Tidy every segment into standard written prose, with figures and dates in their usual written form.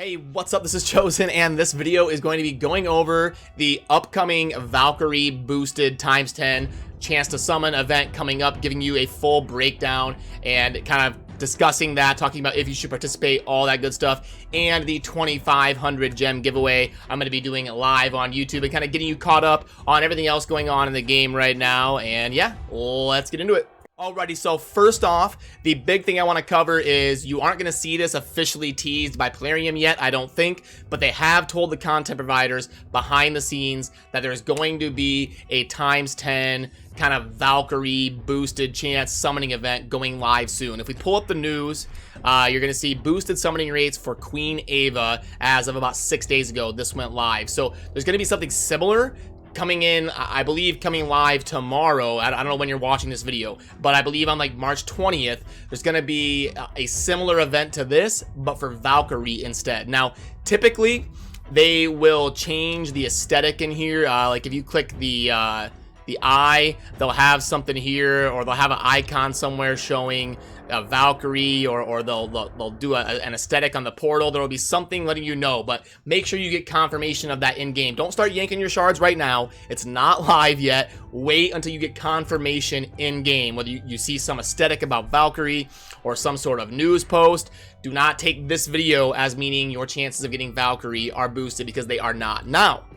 Hey, what's up? This is Chosen, and this video is going to be going over the upcoming Valkyrie boosted ×10 chance to summon event coming up, giving you a full breakdown and kind of discussing that, talking about if you should participate, all that good stuff, and the 2,500 gem giveaway I'm going to be doing live on YouTube and kind of getting you caught up on everything else going on in the game right now. And yeah, let's get into it. Alrighty, so first off, the big thing I want to cover is you aren't going to see this officially teased by Plarium yet, I don't think, but they have told the content providers behind the scenes that there's going to be a ×10 kind of Valkyrie boosted chance summoning event going live soon. If we pull up the news, you're going to see boosted summoning rates for Queen Ava as of about 6 days ago. This went live. So there's going to be something similar coming in, I believe, coming live tomorrow. I don't know when you're watching this video, but I believe on like March 20th, there's going to be a similar event to this, but for Valkyrie instead. Now, typically, they will change the aesthetic in here. Like if you click the eye, they'll have something here, or they'll have an icon somewhere showing a Valkyrie, or they'll do an aesthetic on the portal. There will be something letting you know, but make sure you get confirmation of that in game. Don't start yanking your shards right now. It's not live yet. Wait until you get confirmation in game, whether you see some aesthetic about Valkyrie or some sort of news post. Do not take this video as meaning your chances of getting Valkyrie are boosted, because they are not. Now,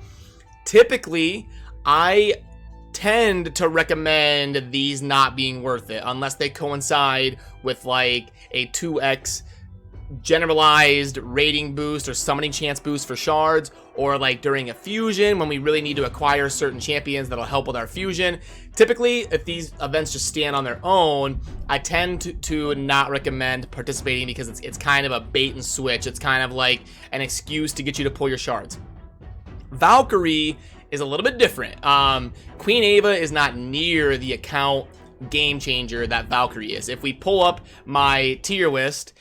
typically, I tend to recommend these not being worth it unless they coincide with like a 2x generalized rating boost or summoning chance boost for shards, or like during a fusion when we really need to acquire certain champions that'll help with our fusion. Typically, if these events just stand on their own, I tend to not recommend participating, because it's kind of a bait and switch. It's kind of like an excuse to get you to pull your shards. Valkyrie is a little bit different. Queen Ava is not near the account game changer that Valkyrie is. If we pull up my tier list,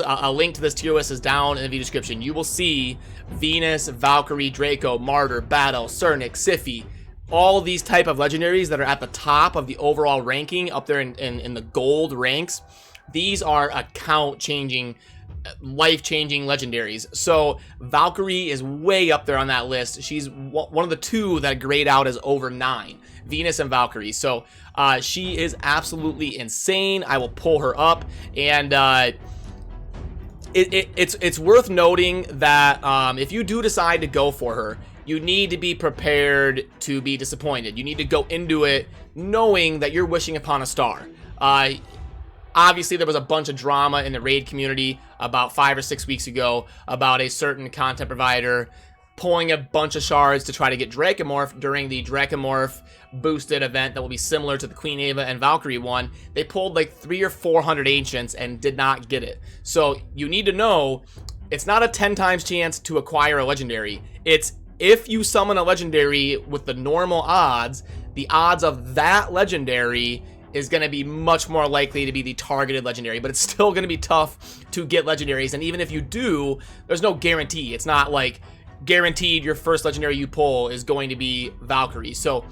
a link to this tier list is down in the video description. You will see Venus, Valkyrie, Draco, Martyr, Battle, Cernic, Siphi, all of these type of legendaries that are at the top of the overall ranking, up there in the gold ranks. These are account changing, life-changing legendaries. So Valkyrie is way up there on that list. She's one of the two that grade out as over 9, Venus and Valkyrie. So she is absolutely insane. I will pull her up, and it's worth noting that if you do decide to go for her, you need to be prepared to be disappointed. You need to go into it knowing that you're wishing upon a star. Obviously, there was a bunch of drama in the raid community about 5 or 6 weeks ago about a certain content provider pulling a bunch of shards to try to get Dracomorph during the Dracomorph boosted event that will be similar to the Queen Ava and Valkyrie one. They pulled like 300 or 400 Ancients and did not get it. So you need to know, it's not a 10 times chance to acquire a legendary. It's if you summon a legendary with the normal odds, the odds of that legendary is going to be much more likely to be the targeted legendary, but it's still going to be tough to get legendaries. And even if you do, there's no guarantee. It's not like guaranteed your first legendary you pull is going to be Valkyrie. So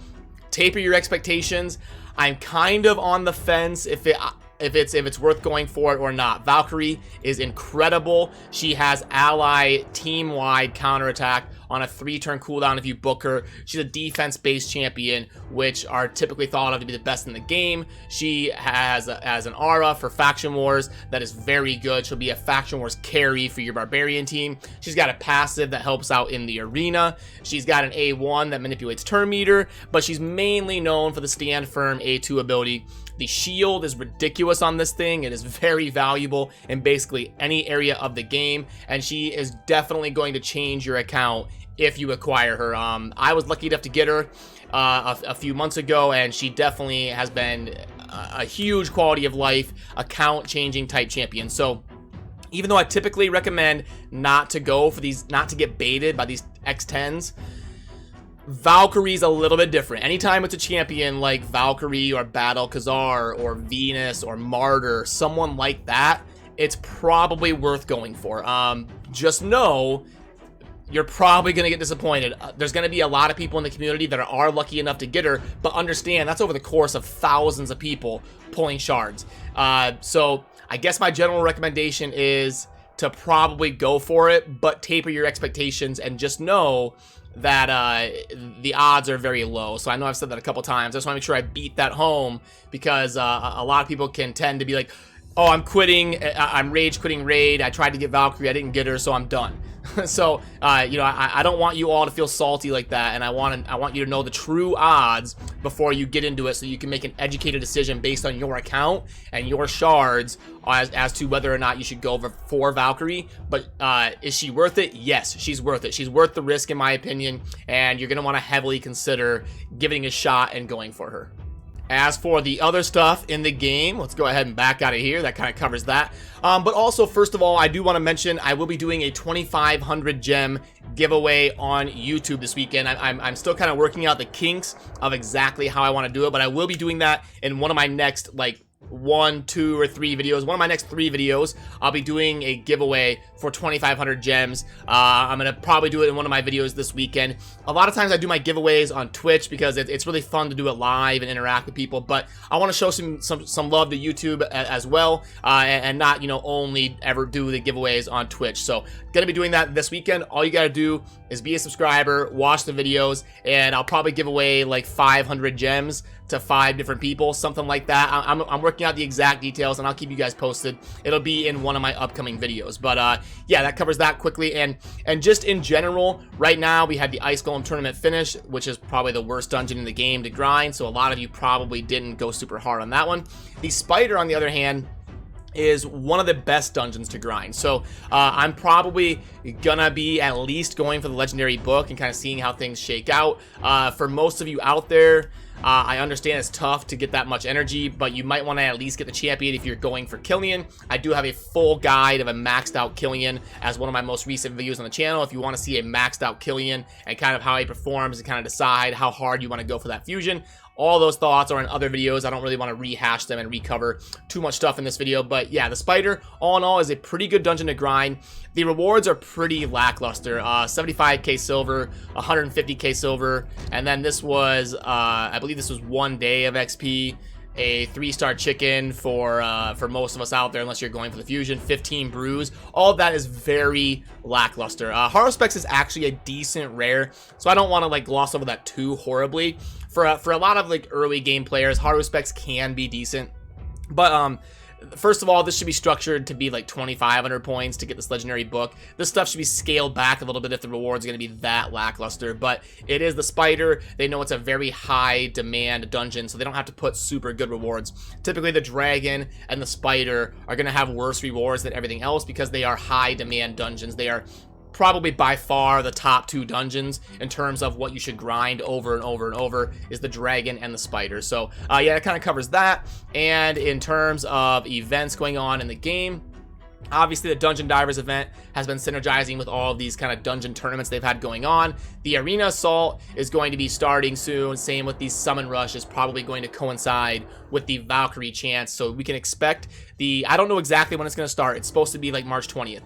taper your expectations. I'm kind of on the fence if it's worth going for it or not. Valkyrie is incredible. She has ally team-wide counterattack on a 3-turn cooldown if you book her. She's a defense-based champion, which are typically thought of to be the best in the game. She has an aura for Faction Wars that is very good. She'll be a Faction Wars carry for your Barbarian team. She's got a passive that helps out in the arena. She's got an A1 that manipulates turn meter, but she's mainly known for the Stand Firm A2 ability. The shield is ridiculous on this thing. It is very valuable in basically any area of the game, and she is definitely going to change your account if you acquire her. I was lucky enough to get her a few months ago, and she definitely has been a huge quality of life, account changing type champion. So even though I typically recommend not to go for these, not to get baited by these X10s, Valkyrie's a little bit different. Anytime it's a champion like Valkyrie or Battle CORSAIR or Venus or Martyr, someone like that, it's probably worth going for. Just know you're probably going to get disappointed. There's going to be a lot of people in the community that are lucky enough to get her, but understand that's over the course of thousands of people pulling shards. So I guess my general recommendation is to probably go for it, but taper your expectations and just know that the odds are very low. So I know I've said that a couple times. I just want to make sure I beat that home, because a lot of people can tend to be like, oh, I'm quitting, I'm rage quitting raid, I tried to get Valkyrie, I didn't get her, so I'm done. So you know, I don't want you all to feel salty like that, and I want you to know the true odds before you get into it, so you can make an educated decision based on your account and your shards as to whether or not you should go for Valkyrie. But is she worth it? Yes, she's worth it. She's worth the risk, in my opinion, and you're gonna want to heavily consider giving a shot and going for her. As for the other stuff in the game, let's go ahead and back out of here. That kind of covers that. But also, first of all, I do want to mention I will be doing a 2,500 gem giveaway on YouTube this weekend. I'm still kind of working out the kinks of exactly how I want to do it, but I will be doing that in one of my next, like, 1, 2, or 3 videos. One of my next 3 videos, I'll be doing a giveaway for 2,500 gems. I'm gonna probably do it in one of my videos this weekend. A lot of times I do my giveaways on Twitch because it's really fun to do it live and interact with people, but I want to show some love to YouTube as well, and not, you know, only ever do the giveaways on Twitch. So gonna be doing that this weekend. All you gotta do is be a subscriber, watch the videos, and I'll probably give away like 500 gems to 5 different people, something like that. I'm working out the exact details, and I'll keep you guys posted. It'll be in one of my upcoming videos. But yeah, that covers that quickly. And just in general, right now we had the Ice Golem tournament finish, which is probably the worst dungeon in the game to grind, so a lot of you probably didn't go super hard on that one. The Spider, on the other hand, is one of the best dungeons to grind. So I'm probably gonna be at least going for the legendary book and kind of seeing how things shake out. For most of you out there, I understand it's tough to get that much energy, but you might want to at least get the champion if you're going for Killian. I do have a full guide of a maxed out Killian as one of my most recent videos on the channel. If you want to see a maxed out Killian and kind of how he performs and kind of decide how hard you want to go for that fusion, all those thoughts are in other videos. I don't really want to rehash them and recover too much stuff in this video. But yeah, the Spider, all in all, is a pretty good dungeon to grind. The rewards are pretty lackluster. 75k silver, 150k silver, and then this was, I believe this was 1 day of XP. A 3-star chicken for most of us out there, unless you're going for the fusion. 15 brews. All of that is very lackluster. Haruspex is actually a decent rare, so I don't want to like gloss over that too horribly. For a lot of like early game players, Haruspex can be decent, but first of all, this should be structured to be like 2,500 points to get this legendary book. This stuff should be scaled back a little bit if the rewards are going to be that lackluster, but it is the Spider. They know it's a very high demand dungeon, so they don't have to put super good rewards. Typically, the Dragon and the Spider are going to have worse rewards than everything else because they are high demand dungeons. They are probably by far the top 2 dungeons in terms of what you should grind over and over and over is the Dragon and the Spider. So yeah, it kind of covers that. And in terms of events going on in the game, obviously the Dungeon Divers event has been synergizing with all of these kind of dungeon tournaments they've had going on. The Arena Assault is going to be starting soon. Same with the Summon Rush is probably going to coincide with the Valkyrie chance. So we can expect I don't know exactly when it's going to start. It's supposed to be like March 20th.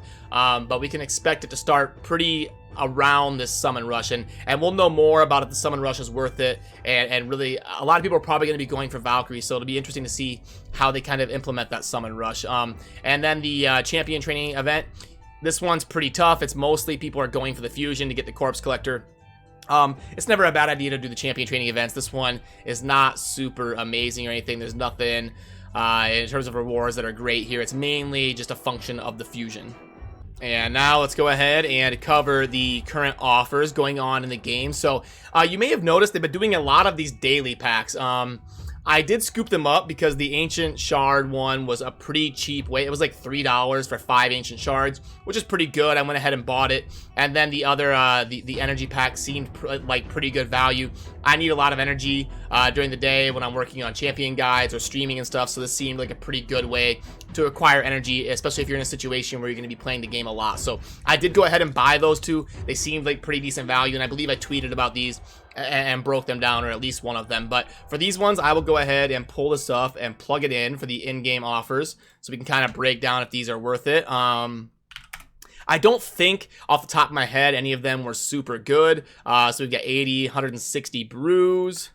But we can expect it to start pretty around this Summon Rush, and we'll know more about if the Summon Rush is worth it, and really a lot of people are probably going to be going for Valkyrie, so it'll be interesting to see how they kind of implement that Summon Rush. And then the Champion Training event, this one's pretty tough. It's mostly people are going for the fusion to get the Corpse Collector. It's never a bad idea to do the Champion Training events. This one is not super amazing or anything. There's nothing in terms of rewards that are great here. It's mainly just a function of the fusion. And now let's go ahead and cover the current offers going on in the game. So you may have noticed they've been doing a lot of these daily packs. I did scoop them up because the Ancient Shard one was a pretty cheap way. It was like $3 for 5 Ancient Shards, which is pretty good. I went ahead and bought it. And then the other, the Energy Pack seemed like pretty good value. I need a lot of energy during the day when I'm working on champion guides or streaming and stuff, so this seemed like a pretty good way to acquire energy, especially if you're in a situation where you're going to be playing the game a lot. So I did go ahead and buy those 2. They seemed like pretty decent value, and I believe I tweeted about these and broke them down, or at least one of them. But for these ones, I will go ahead and pull this up and plug it in for the in-game offers so we can kind of break down if these are worth it. I don't think off the top of my head any of them were super good. So we've got 80, 160 brews.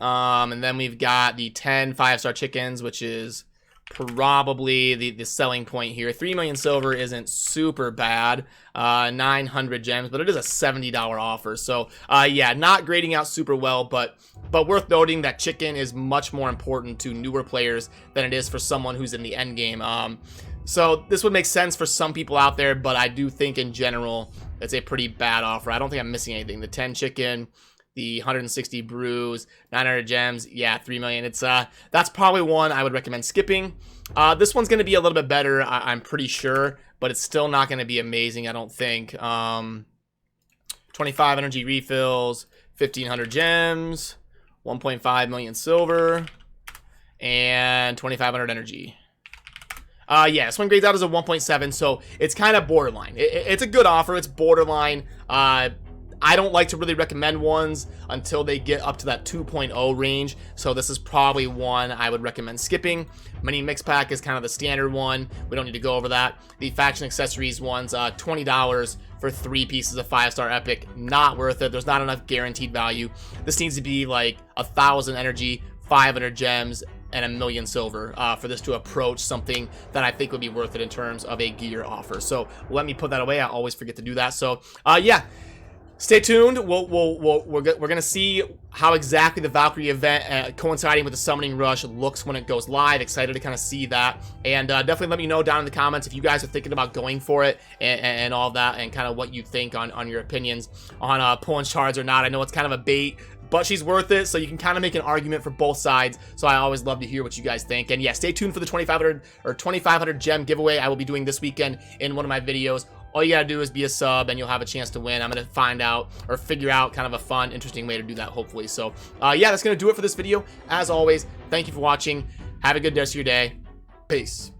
And then we've got the 10 5-star chickens, which is probably the selling point here. 3 million silver isn't super bad. 900 gems, but it is a $70 offer. So yeah, not grading out super well, but worth noting that chicken is much more important to newer players than it is for someone who's in the end game. So this would make sense for some people out there, but I do think in general it's a pretty bad offer. I don't think I'm missing anything. The 10 chicken, the 160 brews, 900 gems, yeah, 3 million. It's that's probably one I would recommend skipping. This one's going to be a little bit better, I'm pretty sure, but it's still not going to be amazing, I don't think. 25 energy refills, 1500 gems, 1.5 million silver, and 2500 energy. Yeah, this one grades out as a 1.7, so it's kind of borderline. It's a good offer. It's borderline. I don't like to really recommend ones until they get up to that 2.0 range, so this is probably one I would recommend skipping. Mini Mix Pack is kind of the standard one. We don't need to go over that. The Faction Accessories one's $20 for 3 pieces of 5-star epic. Not worth it. There's not enough guaranteed value. This needs to be like 1,000 energy, 500 gems, and 1 million silver for this to approach something that I think would be worth it in terms of a gear offer. So let me put that away. I always forget to do that. So yeah, stay tuned. We're gonna see how exactly the Valkyrie event coinciding with the summoning rush looks when it goes live. Excited to kind of see that, and definitely let me know down in the comments if you guys are thinking about going for it and all that, and kind of what you think on your opinions on pulling shards or not. I know it's kind of a bait, but she's worth it, so you can kind of make an argument for both sides. So I always love to hear what you guys think. And yeah, stay tuned for the 2,500 gem giveaway I will be doing this weekend in one of my videos. All you gotta do is be a sub and you'll have a chance to win. I'm gonna find out or figure out kind of a fun, interesting way to do that, hopefully. So yeah, that's gonna do it for this video. As always, thank you for watching. Have a good rest of your day. Peace.